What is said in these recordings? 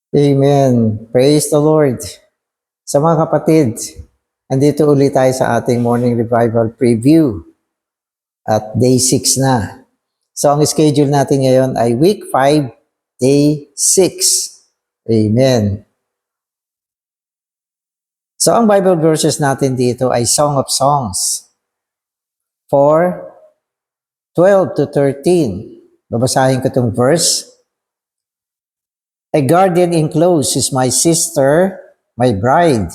Amen. Praise the Lord. Sa mga kapatid, andito ulit tayo sa ating morning revival preview at day 6 na. So ang schedule natin ngayon ay week 5, day 6. Amen. So ang Bible verses natin dito ay Song of Songs 4:12 to 13. Babasahin ko itong verse. A garden enclosed is my sister, my bride,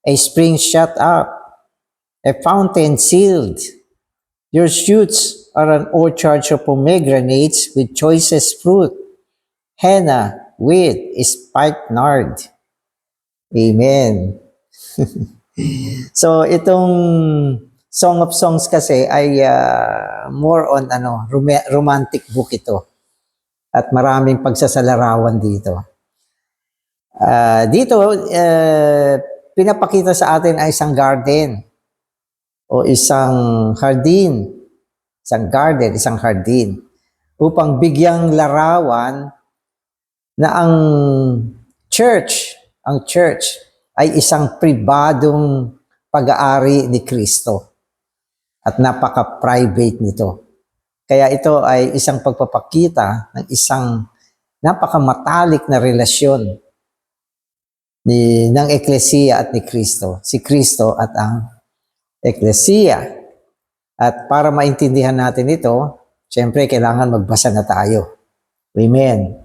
a spring shut up, a fountain sealed. Your shoots are an orchard of pomegranates with choicest fruit, henna with spikenard. Amen. So itong Song of Songs kasi ay more on romantic book ito. At maraming pagsasalarawan dito. Pinapakita sa atin ay isang garden o isang hardin, isang hardin, upang bigyang larawan na ang church ay isang pribadong pag-aari ni Kristo at napaka-private nito. Kaya ito ay isang pagpapakita ng isang napakamatalik na relasyon ng Eklesiya at ni Kristo. Si Kristo at ang Eklesiya. At para maintindihan natin ito, syempre kailangan magbasa na tayo. Amen.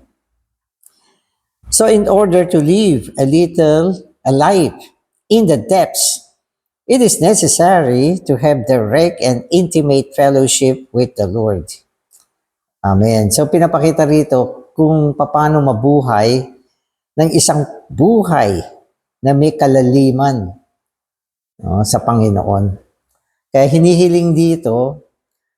So in order to live a life in the depths, it is necessary to have direct and intimate fellowship with the Lord. Amen. So pinapakita rito kung paano mabuhay ng isang buhay na may kalaliman sa Panginoon. Kaya hinihiling dito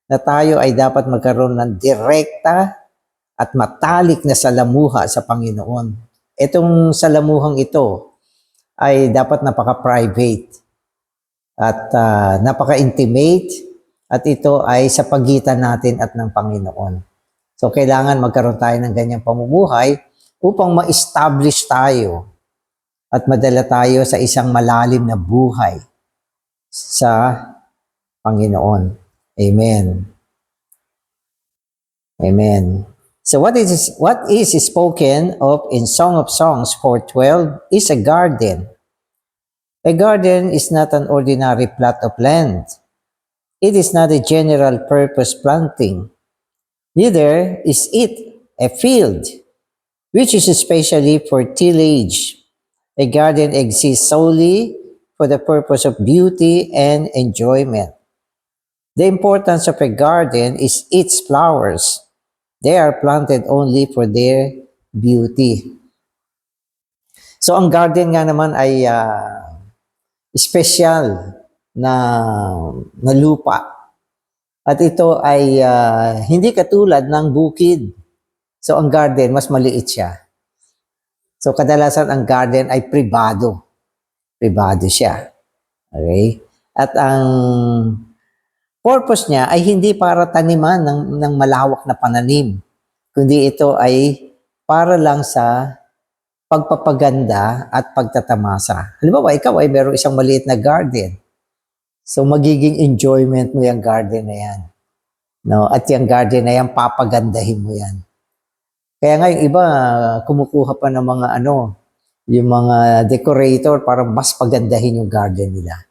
na tayo ay dapat magkaroon ng direkta at matalik na salamuha sa Panginoon. Itong salamuhang ito ay dapat napaka-private at napaka-intimate at ito ay sa pagitan natin at ng Panginoon. So kailangan magkaroon tayo ng ganyang pamumuhay upang ma-establish tayo at madala tayo sa isang malalim na buhay sa Panginoon. Amen. Amen. So what is spoken of in Song of Songs 4:12 is a garden. A garden is not an ordinary plot of land. It is not a general purpose planting. Neither is it a field, which is especially for tillage. A garden exists solely for the purpose of beauty and enjoyment. The importance of a garden is its flowers. They are planted only for their beauty. So ang garden nga naman ay special na lupa. At ito ay hindi katulad ng bukid. So ang garden, mas maliit siya. So kadalasan ang garden ay pribado. Pribado siya. Okay? At ang purpose niya ay hindi para taniman ng malawak na pananim, kundi ito ay para lang sa pagpapaganda at pagtatamasa. Halimbawa, ikaw ay meron isang maliit na garden. So magiging enjoyment mo yung garden na yan. No? At yung garden na yan, papagandahin mo yan. Kaya nga yung iba, kumukuha pa ng mga yung mga decorator para mas pagandahin yung garden nila.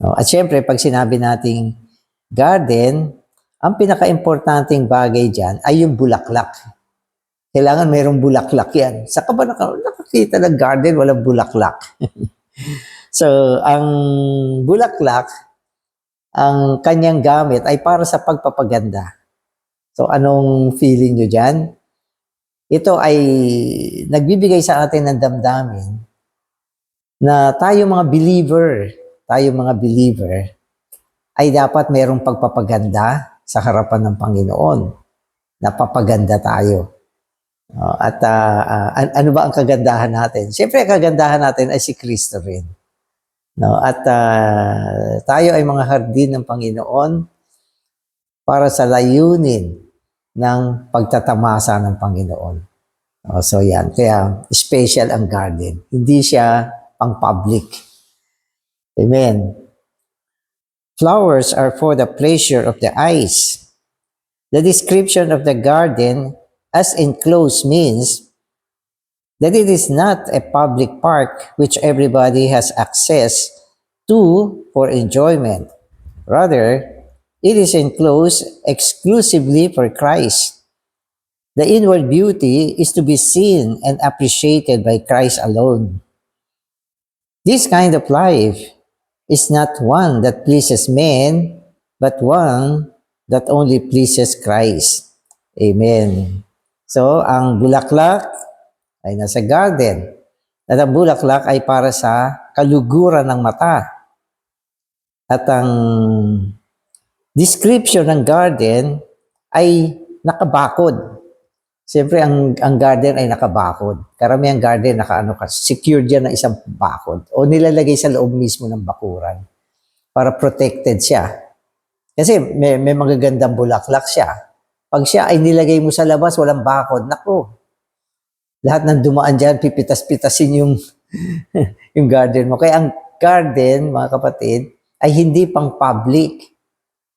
No? At syempre, pag sinabi nating garden, ang pinaka-importanting bagay dyan ay yung bulaklak. Kailangan mayroong bulaklak yan. Saka ba nakakita ng garden, walang bulaklak? So, ang bulaklak, ang kanyang gamit ay para sa pagpapaganda. So, anong feeling nyo dyan? Ito ay nagbibigay sa atin ng damdamin na tayo mga believer ay dapat mayroong pagpapaganda sa harapan ng Panginoon. Napapaganda tayo. At ano ba ang kagandahan natin? Siyempre, ang kagandahan natin ay si Kristo rin. No? At tayo ay mga hardin ng Panginoon para sa layunin ng pagtatamasa ng Panginoon. So yan, kaya special ang garden. Hindi siya pang public. Amen. Flowers are for the pleasure of the eyes. The description of the garden as enclosed means that it is not a public park which everybody has access to for enjoyment. Rather, it is enclosed exclusively for Christ. The inward beauty is to be seen and appreciated by Christ alone. This kind of life is not one that pleases men, but one that only pleases Christ. Amen. So, ang bulaklak ay nasa garden. At ang bulaklak ay para sa kaluguran ng mata. At ang description ng garden ay nakabakod. Siyempre, ang garden ay nakabakod. Karamihang garden, secured yan ng isang bakod. O nilalagay sa loob mismo ng bakuran para protected siya. Kasi may magagandang bulaklak siya. Pag siya ay nilagay mo sa labas, walang bakod, nako. Lahat ng dumaan dyan, pipitas-pitasin yung, yung garden mo. Kaya ang garden, mga kapatid, ay hindi pang public.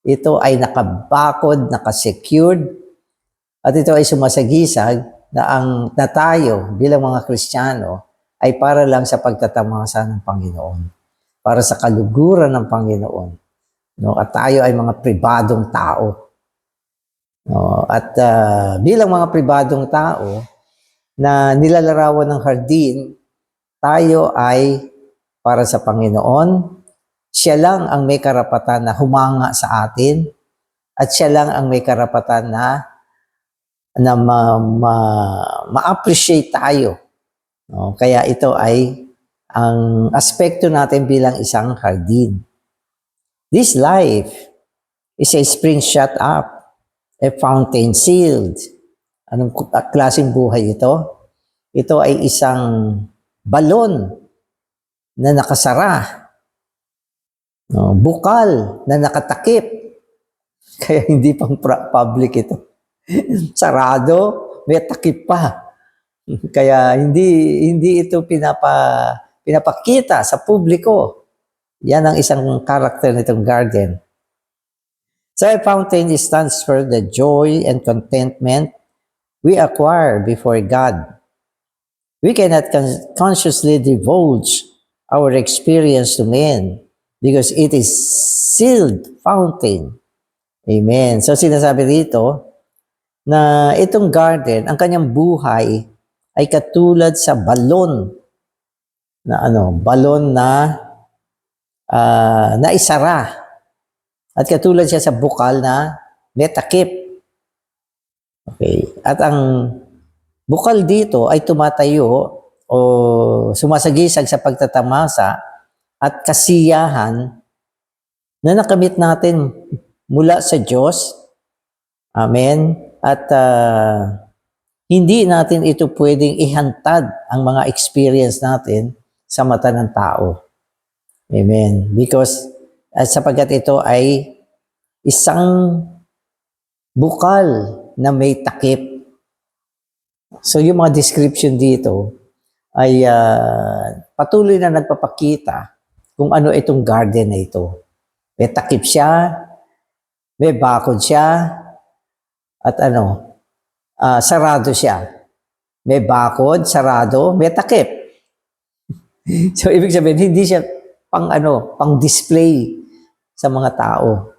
Ito ay nakabakod, nakasecured, at ito ay sumasagisag na tayo bilang mga Kristiyano ay para lang sa pagtatamasa ng Panginoon. Para sa kaluguran ng Panginoon. No? At tayo ay mga pribadong tao. No? At bilang mga pribadong tao na nilalarawan ng hardin, tayo ay para sa Panginoon. Siya lang ang may karapatan na humanga sa atin. At siya lang ang may karapatan na ma-appreciate tayo. No? Kaya ito ay ang aspekto natin bilang isang hardin. This life is a spring shut up, a fountain sealed. Anong klaseng buhay ito? Ito ay isang balon na nakasara. No? Bukal na nakatakip. Kaya hindi pang public ito. Sarado, may takip pa. Kaya hindi ito pinapakita sa publiko. Yan ang isang karakter nitong garden. So a fountain stands for the joy and contentment we acquire before God. We cannot consciously divulge our experience to men because it is sealed fountain. Amen. So sinasabi dito, na itong garden, ang kanyang buhay ay katulad sa balon na naisara. At katulad siya sa bukal na may takip. Okay. At ang bukal dito ay tumatayo o sumasagisag sa pagtatamasa at kasiyahan na nakamit natin mula sa Diyos. Amen. At hindi natin ito pwedeng ihantad ang mga experience natin sa mata ng tao. Amen. Because sapagkat ito ay isang bukal na may takip. So yung mga description dito ay patuloy na nagpapakita kung ano itong garden na ito. May takip siya, may bakod siya, at sarado siya. May bakod, sarado, may takip. So, ibig sabihin, hindi siya pang display sa mga tao.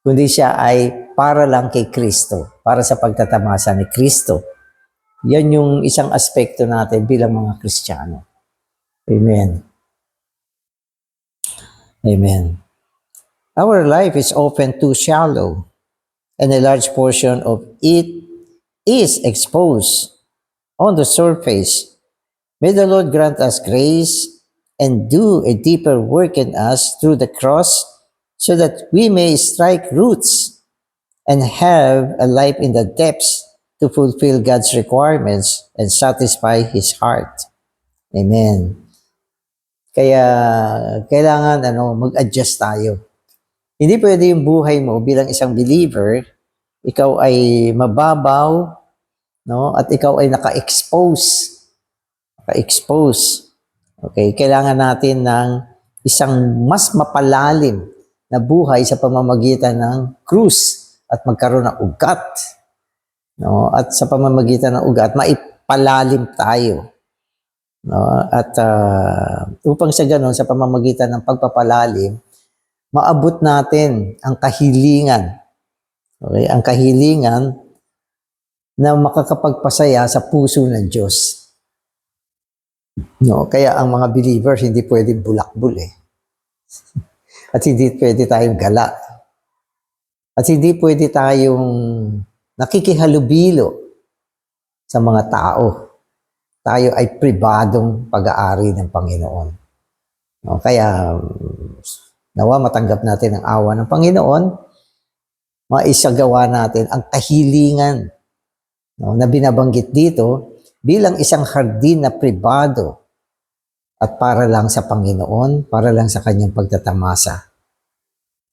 Kundi siya ay para lang kay Kristo. Para sa pagtatamasa ni Kristo. Yan yung isang aspekto natin bilang mga Kristiyano. Amen. Amen. Our life is often too shallow, and a large portion of it is exposed on the surface. May the Lord grant us grace and do a deeper work in us through the cross so that we may strike roots and have a life in the depths to fulfill God's requirements and satisfy His heart. Amen. Kaya kailangan mag-adjust tayo. Hindi pwede yung buhay mo bilang isang believer, ikaw ay mababaw no? At ikaw ay naka-expose. Naka-expose. Okay, kailangan natin ng isang mas mapalalim na buhay sa pamamagitan ng krus at magkaroon ng ugat. No? At sa pamamagitan ng ugat, maipalalim tayo. No? At upang sa ganon, sa pamamagitan ng pagpapalalim, maabot natin ang kahilingan. Okay? Ang kahilingan na makakapagpasaya sa puso ng Diyos. No? Kaya ang mga believers hindi pwedeng bulakbol eh. At hindi pwede tayong gala. At hindi pwede tayong nakikihalubilo sa mga tao. Tayo ay pribadong pag-aari ng Panginoon. No? Kaya nawa matanggap natin ang awa ng Panginoon, maisagawa natin ang kahilingan, no, na binabanggit dito bilang isang hardin na pribado at para lang sa Panginoon, para lang sa kanyang pagtatamasa.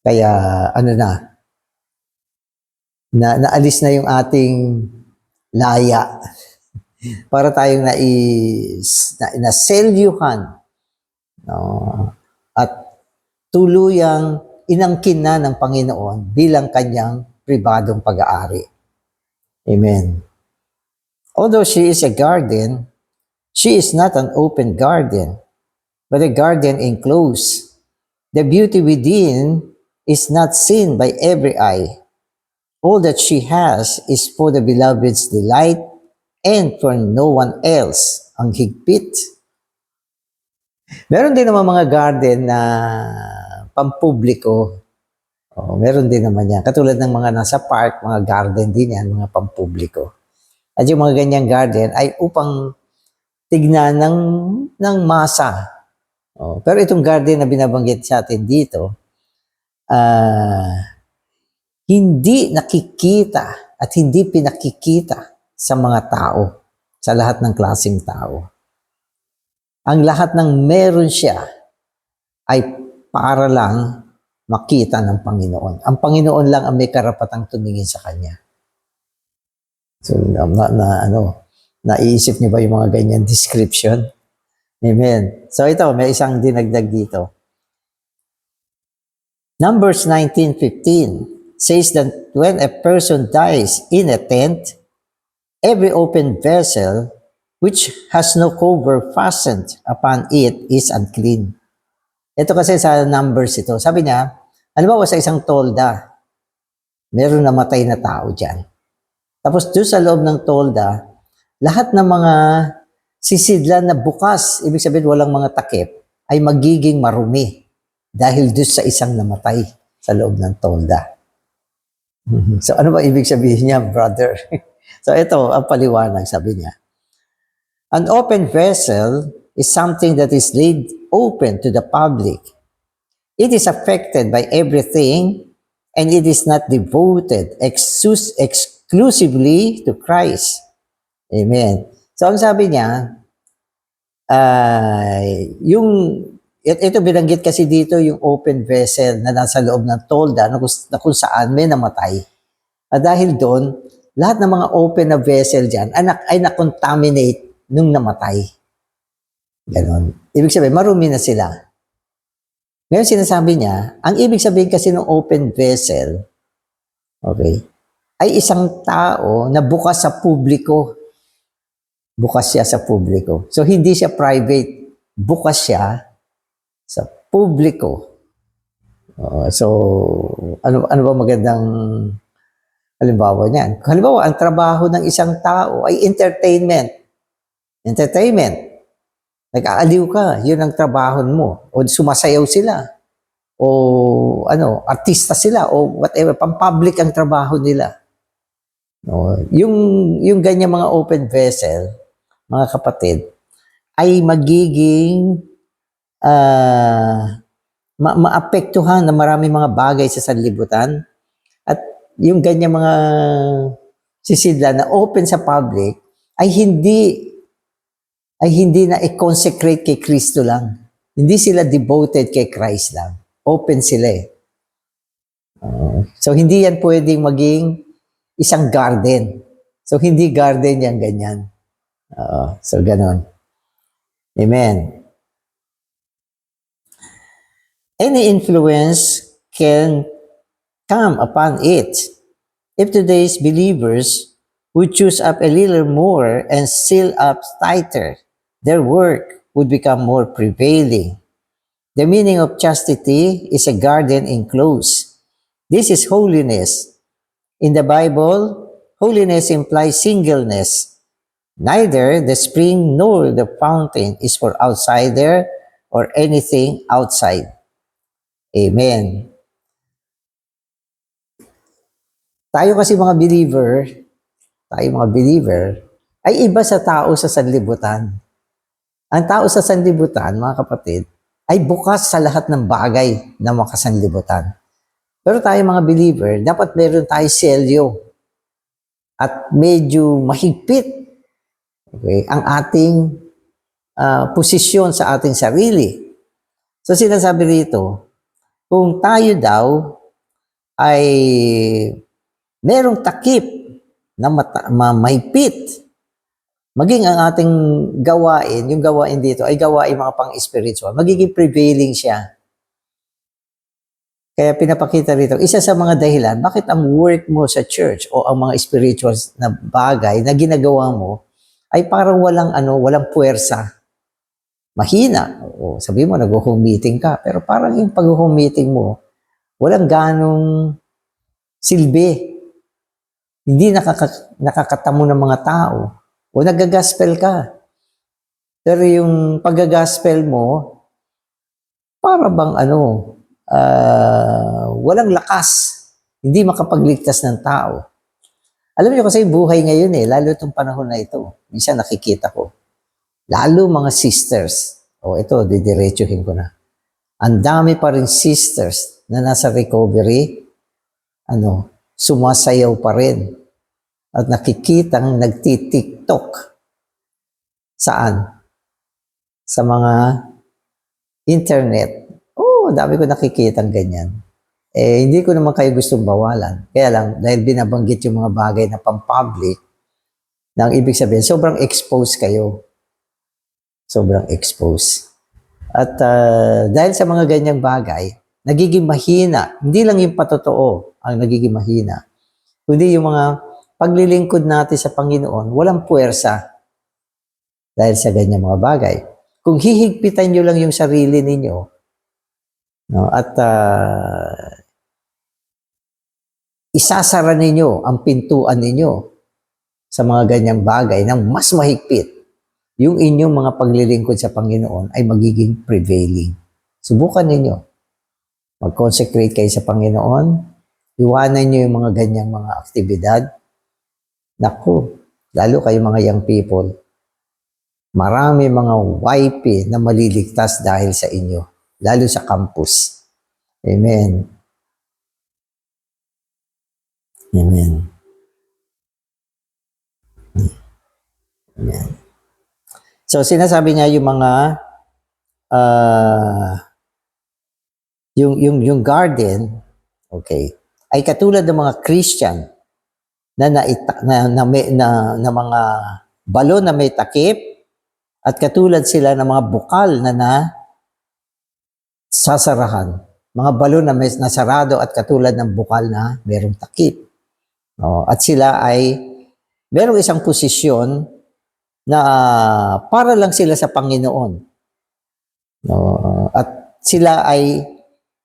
Kaya naalis na yung ating laya para tayong naselyuhan, no, at tuluyang inangkin na ng Panginoon bilang kanyang pribadong pag-aari. Amen. Although she is a garden, she is not an open garden, but a garden enclosed. The beauty within is not seen by every eye. All that she has is for the beloved's delight and for no one else. Ang higpit. Meron din naman mga garden na pampubliko. Meron din naman yan. Katulad ng mga nasa park, mga garden din yan, mga pampubliko. At yung mga ganyang garden ay upang tignan ng masa. Pero itong garden na binabanggit sa atin dito, hindi nakikita at hindi pinakikita sa mga tao, sa lahat ng klaseng tao. Ang lahat ng meron siya ay para lang makita ng Panginoon. Ang Panginoon lang ang may karapatang tumingin sa kanya. So, naiisip niyo ba yung mga ganyan description? Amen. So ito, may isang dinagdag dito. Numbers 19:15 says that when a person dies in a tent, every open vessel which has no cover fastened upon it is unclean. Ito kasi sa Numbers ito. Sabi niya, halimbawa sa isang tolda, meron namatay na tao dyan. Tapos doon sa loob ng tolda, lahat ng mga sisidlan na bukas, ibig sabihin walang mga takip, ay magiging marumi dahil doon sa isang namatay sa loob ng tolda. So ano ba ibig sabihin niya, brother? So ito ang paliwanag, sabi niya. An open vessel is something that is laid open to the public. It is affected by everything and it is not devoted exclusively to Christ. Amen. So ang sabi niya, ito binanggit kasi dito yung open vessel na nasa loob ng tolda na kung saan may namatay. At dahil doon, lahat ng mga open na vessel dyan ay na-contaminate nung namatay. Ganon. Ibig sabihin, marumi na sila. Ngayon sinasabi niya, ang ibig sabihin kasi ng open vessel, okay, ay isang tao na bukas sa publiko. Bukas siya sa publiko. So, hindi siya private. Bukas siya sa publiko. So, ano ba magandang halimbawa niyan? Halimbawa, ang trabaho ng isang tao ay entertainment. Nag-aaliw ka, yun ang trabaho mo. O sumasayaw sila. O artista sila. O whatever, pang-public ang trabaho nila. No, yung ganyan mga open vessel, mga kapatid, ay magiging maapektuhan na maraming mga bagay sa sanlibutan. At yung ganyan mga sisidla na open sa public ay hindi na i-consecrate kay Kristo lang. Hindi sila devoted kay Christ lang. Open sila eh. So hindi yan pwedeng maging isang garden So, hindi garden yan, ganyan. So, ganon. Amen. Any influence can come upon it. If today's believers would choose up a little more and seal up tighter, their work would become more prevailing. The meaning of chastity is a garden enclosed. This is holiness. In the Bible, holiness implies singleness. Neither the spring nor the fountain is for outsider or anything outside. Amen. Tayo kasi mga believer, ay iba sa tao sa sanlibutan. Ang tao sa sanlibutan, mga kapatid, ay bukas sa lahat ng bagay na makasanlibutan. Pero tayo mga believer, dapat meron tayo selyo at medyo mahigpit, okay, ang ating posisyon sa ating sarili. So sinasabi rito, kung tayo daw ay merong takip na mahigpit, maging ang ating gawain, yung gawain dito ay gawain mga pang-spiritual, magiging prevailing siya. Kaya pinapakita rito, isa sa mga dahilan, bakit ang work mo sa church o ang mga spiritual na bagay na ginagawa mo ay parang walang puwersa. Mahina. O, sabi mo, nag-home meeting ka, pero parang yung pag-home meeting mo, walang ganong silbi. Hindi nakakatamo ng mga tao. O nag-gospel ka. Pero yung pag-gospel mo, para bang walang lakas. Hindi makapagligtas ng tao. Alam niyo kasi buhay ngayon lalo itong panahon na ito. Minsan nakikita ko. Lalo mga sisters. Ito, didiretsuhin ko na. Ang dami pa rin sisters na nasa recovery, sumasayaw pa rin. At nakikitang nagtitiktok. Saan? Sa mga internet. Dami ko nakikitang ganyan. Hindi ko naman kayo gustong bawalan. Kaya lang, dahil binabanggit yung mga bagay na pang-public, na ang ibig sabihin, sobrang exposed kayo. Sobrang exposed. At dahil sa mga ganyang bagay, nagiging mahina. Hindi lang yung patotoo ang nagiging mahina. Kundi yung mga paglilingkod natin sa Panginoon, walang puwersa. Dahil sa ganyang mga bagay. Kung hihigpitan nyo lang yung sarili ninyo, at isasara ninyo ang pintuan ninyo sa mga ganyang bagay ng mas mahigpit, yung inyong mga paglilingkod sa Panginoon ay magiging prevailing. Subukan ninyo. Mag-consecrate kayo sa Panginoon. Iwanan nyo yung mga ganyang mga aktibidad. Naku, lalo kayo mga young people. Marami mga YP na maliligtas dahil sa inyo. Lalo sa campus. Amen. Amen. Amen. So, sinasabi niya yung mga yung garden, okay, ay katulad ng mga Christian na mga balon na may takip at katulad sila ng mga bukal na sasarahan. Mga balon na may nasarado at katulad ng bukal na merong takip. At sila ay merong isang posisyon na para lang sila sa Panginoon. At sila ay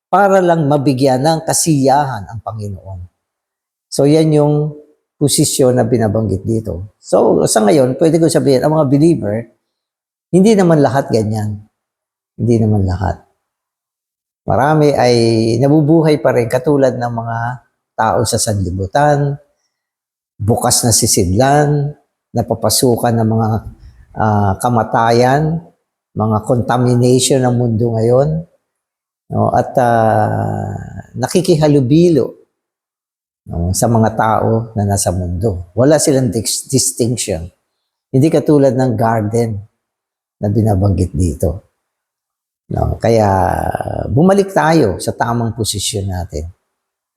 para lang mabigyan ng kasiyahan ang Panginoon. So yan yung posisyon na binabanggit dito. So sa ngayon, pwede ko sabihin, ang mga believer, hindi naman lahat ganyan. Hindi naman lahat. Marami ay nabubuhay pa rin katulad ng mga tao sa sanlibutan, bukas na sisidlan, napapasukan ng mga kamatayan, mga contamination ng mundo ngayon, at nakikihalubilo sa mga tao na nasa mundo. Wala silang distinction. Hindi katulad ng garden na binabanggit dito. Kaya bumalik tayo sa tamang posisyon natin.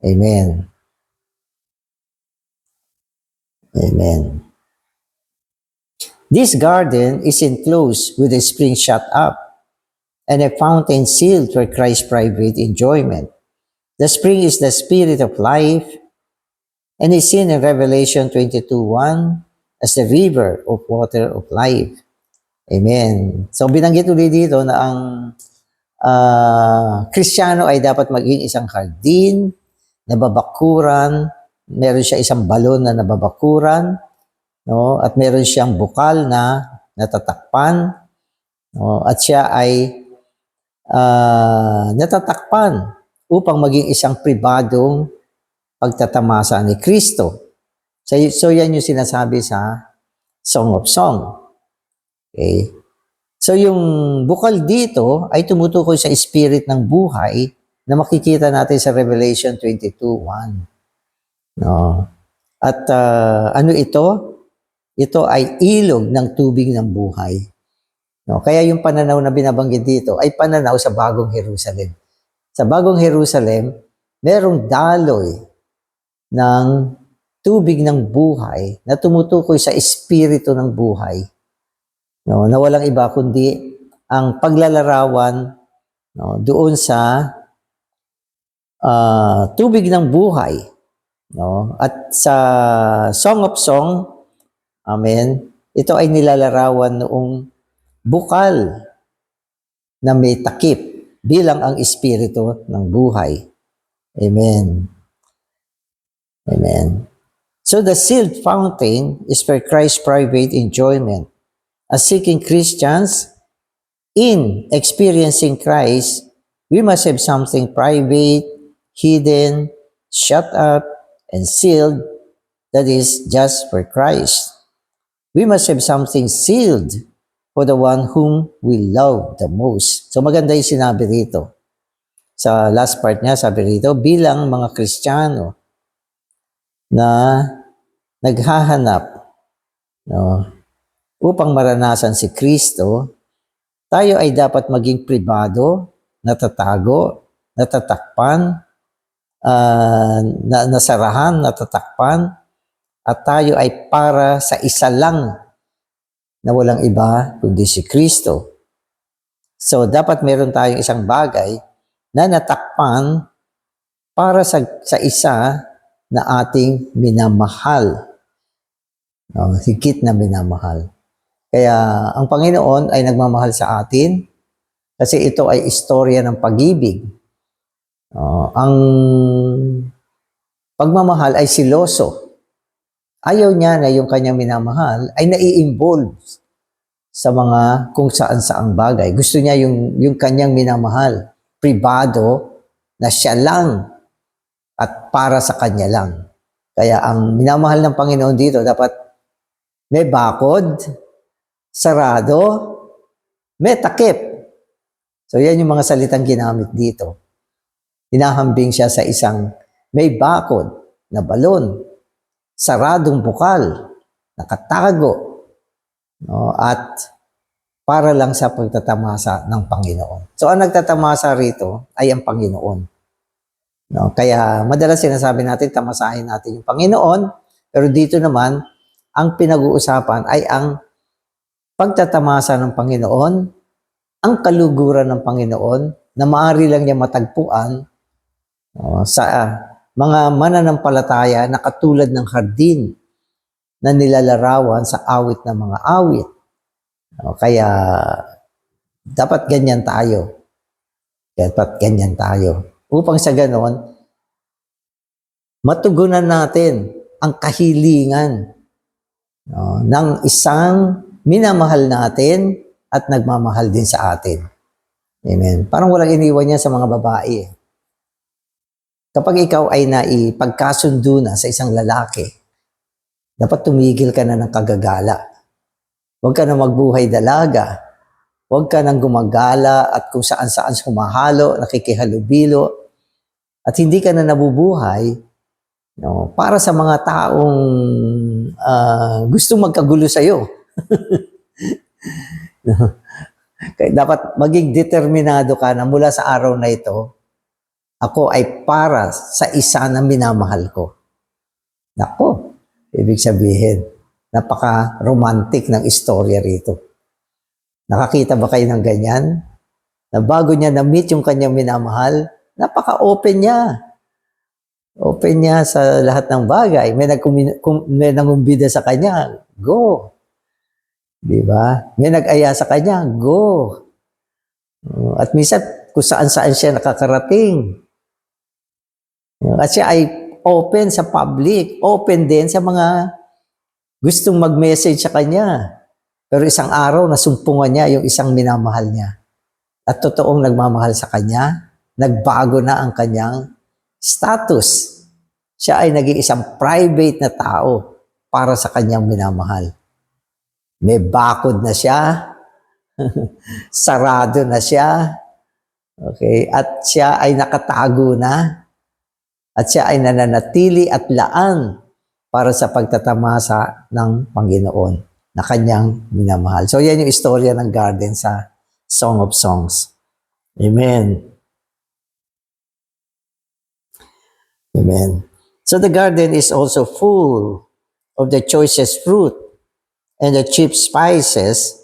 Amen. Amen. This garden is enclosed with a spring shut up and a fountain sealed for Christ's private enjoyment. The spring is the spirit of life and is seen in Revelation 22:1 as the river of water of life. Amen. So binanggit ulit dito na ang Kristiyano ay dapat maging isang hardin, nababakuran, meron siya isang balon na nababakuran, no? At meron siyang bukal na natatakpan, no? At siya ay natatakpan upang maging isang pribadong pagtatamasa ni Kristo. So yan yung sinasabi sa Song of Song. Okay? So yung bukal dito ay tumutukoy sa spirit ng buhay na makikita natin sa Revelation 22:1. No? At ano ito? Ito ay ilog ng tubig ng buhay. No? Kaya yung pananaw na binabanggit dito ay pananaw sa Bagong Jerusalem. Sa Bagong Jerusalem, merong daloy ng tubig ng buhay na tumutukoy sa espiritu ng buhay. No, na walang iba kundi ang paglalarawan, no, doon sa tubig ng buhay. No? At sa Song of Song, amen, ito ay nilalarawan noong bukal na may takip bilang ang espiritu ng buhay. Amen. Amen. So the sealed fountain is for Christ's private enjoyment. As seeking Christians, in experiencing Christ, we must have something private, hidden, shut up, and sealed that is just for Christ. We must have something sealed for the one whom we love the most. So maganda yung sinabi rito. Sa last part niya, sabi rito, bilang mga Kristiyano na naghahanap, no, upang maranasan si Kristo, tayo ay dapat maging pribado, natatago, natatakpan, nasarahan, natatakpan, at tayo ay para sa isa lang na walang iba kundi si Kristo. So, dapat meron tayong isang bagay na natakpan para sa isa na ating minamahal. No, higit na minamahal. Kaya ang Panginoon ay nagmamahal sa atin kasi ito ay istorya ng pag-ibig. Ang pagmamahal ay siloso. Ayaw niya na yung kanyang minamahal ay nai-involve sa mga kung saan-saang bagay. Gusto niya yung kanyang minamahal, pribado, na siya lang at para sa kanya lang. Kaya ang minamahal ng Panginoon dito dapat may bakod, sarado, may takip. So yan yung mga salitang ginamit dito. Hinahambing siya sa isang may bakod na balon, saradong bukal, nakatago, no, at para lang sa pagtatamasa ng Panginoon. So ang nagtatamasa rito ay ang Panginoon. No, kaya madalas sinasabi natin, tamasahin natin yung Panginoon, pero dito naman, ang pinag-uusapan ay ang pagtatamasa ng Panginoon, ang kaluguran ng Panginoon, na maaari lang niya matagpuan sa mga mananampalataya na katulad ng hardin na nilalarawan sa awit ng mga awit. Kaya dapat ganyan tayo. Dapat ganyan tayo. Upang sa ganon, matugunan natin ang kahilingan ng isang minamahal natin at nagmamahal din sa atin. Amen. Parang walang iniwan niya sa mga babae. Kapag ikaw ay naipagkasundo na sa isang lalaki, dapat tumigil ka na ng kagagala. Huwag ka na magbuhay dalaga. Huwag ka nang gumagala at kung saan-saan humahalo, nakikihalubilo, at hindi ka na nabubuhay, no, para sa mga taong gusto magkagulo sa'yo. Kaya dapat maging determinado ka na mula sa araw na ito, ako ay para sa isa na minamahal ko. Nako, Ibig sabihin, napaka-romantic ng istorya rito. Nakakita ba kayo ng ganyan? Na bago niya na-meet yung kanyang minamahal, napaka-open niya. Open niya sa lahat ng bagay. May nangumbida sa kanya, go. Di ba? May nag-aya sa kanya, go. At minsan, kung saan-saan siya nakakarating. At siya ay open sa public, open din sa mga gustong mag-message sa kanya. Pero isang araw, nasumpungan niya yung isang minamahal niya. At totoong nagmamahal sa kanya, nagbago na ang kanyang status. Siya ay naging isang private na tao para sa kanyang minamahal. May bakod na siya, sarado na siya, okay? At siya ay nakatago na, at siya ay nananatili at laan para sa pagtatamasa ng Panginoon na kanyang minamahal. So yan yung istorya ng garden sa Song of Songs. Amen. Amen. So the garden is also full of the choicest fruit and the cheap spices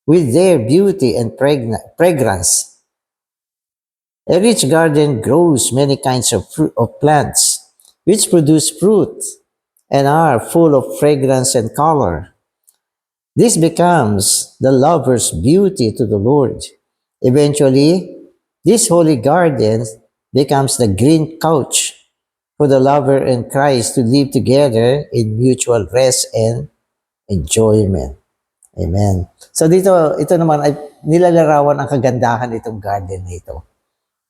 with their beauty and fragrance. A rich garden grows many kinds of plants, which produce fruit and are full of fragrance and color. This becomes the lover's beauty to the Lord. Eventually, this holy garden becomes the green couch for the lover and Christ to live together in mutual rest and enjoyment. Amen. So ito naman ay nilalarawan ang kagandahan nitong garden nito.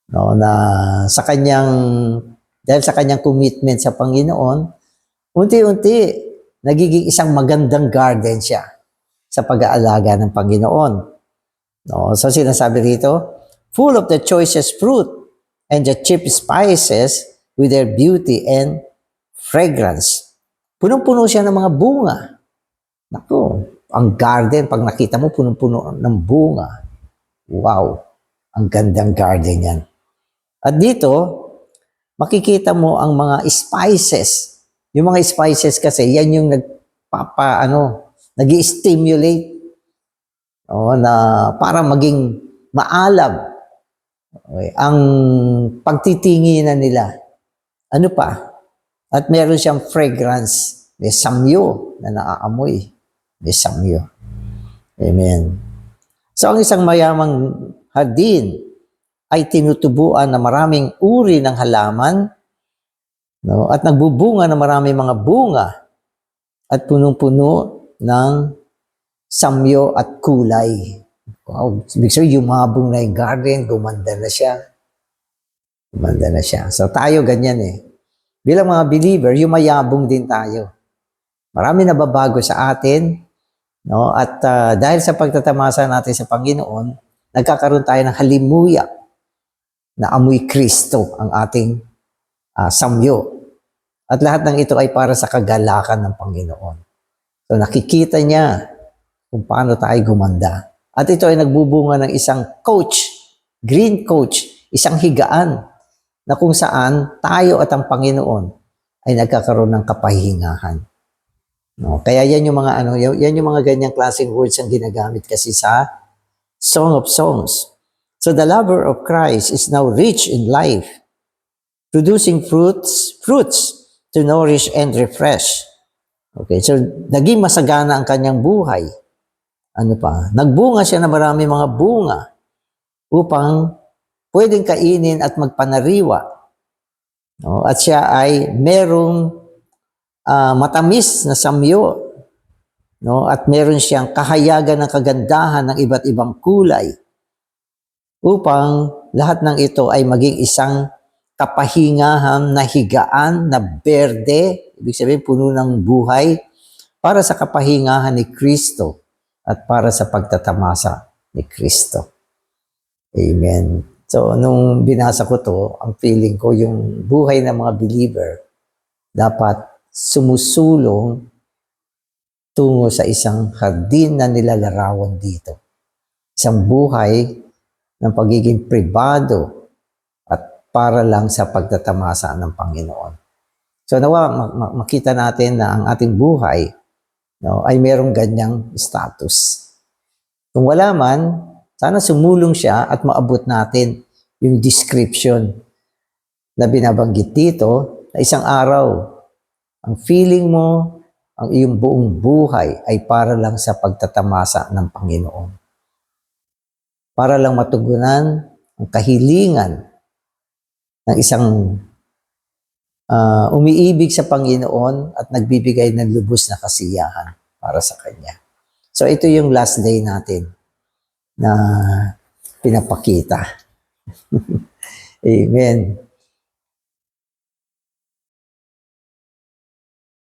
No, na dahil sa kanyang commitment sa Panginoon, unti-unti nagiging isang magandang garden siya sa pag-aalaga ng Panginoon. No, so sinasabi rito, full of the choicest fruit and the cheap spices with their beauty and fragrance. Punong-puno siya ng mga bunga. Naku, ang garden, pag nakita mo, punong-puno ng bunga. Wow, ang gandang garden yan. At dito, makikita mo ang mga spices. Yung mga spices kasi, yan yung nag-i-stimulate na para maging maalab ang pagtitinginan nila. Ano pa? At meron siyang fragrance. May samyo na naaamoy. May samyo. Amen. So, ang isang mayamang hardin ay tinutubuan na maraming uri ng halaman, no? At nagbubunga ng maraming mga bunga at punong-puno ng samyo at kulay. Wow, ibig sabihin, yumabong na yung garden, gumanda na siya. Gumanda na siya. So tayo ganyan eh. Bilang mga believer, yumayabong din tayo. Marami nababago sa atin, no? At dahil sa pagtatamasa natin sa Panginoon, nagkakaroon tayo ng halimuyak na amoy Kristo ang ating samyo. At lahat ng ito ay para sa kagalakan ng Panginoon. So nakikita niya kung paano tayo gumanda. At ito ay nagbubunga ng isang couch, green couch, isang higaan na kung saan tayo at ang Panginoon ay nagkakaroon ng kapahingahan. No? Kaya yan yung mga ganyang klaseng words ang ginagamit kasi sa Song of Songs. So the lover of Christ is now rich in life, producing fruits to nourish and refresh. Okay, so naging masagana ang kanyang buhay. Ano pa? Nagbunga siya na marami mga bunga upang pwedeng kainin at magpanariwa. No? At siya ay merong matamis na samyo. No? At meron siyang kahayagan ng kagandahan ng iba't ibang kulay upang lahat ng ito ay maging isang kapahingahan na higaan na berde, ibig sabihin puno ng buhay, para sa kapahingahan ni Kristo at para sa pagtatamasa ni Kristo. Amen. So, nung binasa ko to, ang feeling ko, yung buhay ng mga believer dapat sumusulong tungo sa isang hardin na nilalarawan dito. Isang buhay ng pagiging pribado at para lang sa pagtatamasa ng Panginoon. So nawa makita natin na ang ating buhay, no, ay merong ganyang status. Kung wala man, sana sumulong siya at maabot natin yung description na binabanggit dito na isang araw, ang feeling mo, ang iyong buong buhay ay para lang sa pagtatamasa ng Panginoon. Para lang matugunan ang kahilingan ng isang umiibig sa Panginoon at nagbibigay ng lubos na kasiyahan para sa Kanya. So ito yung last day natin na pinapakita. Amen.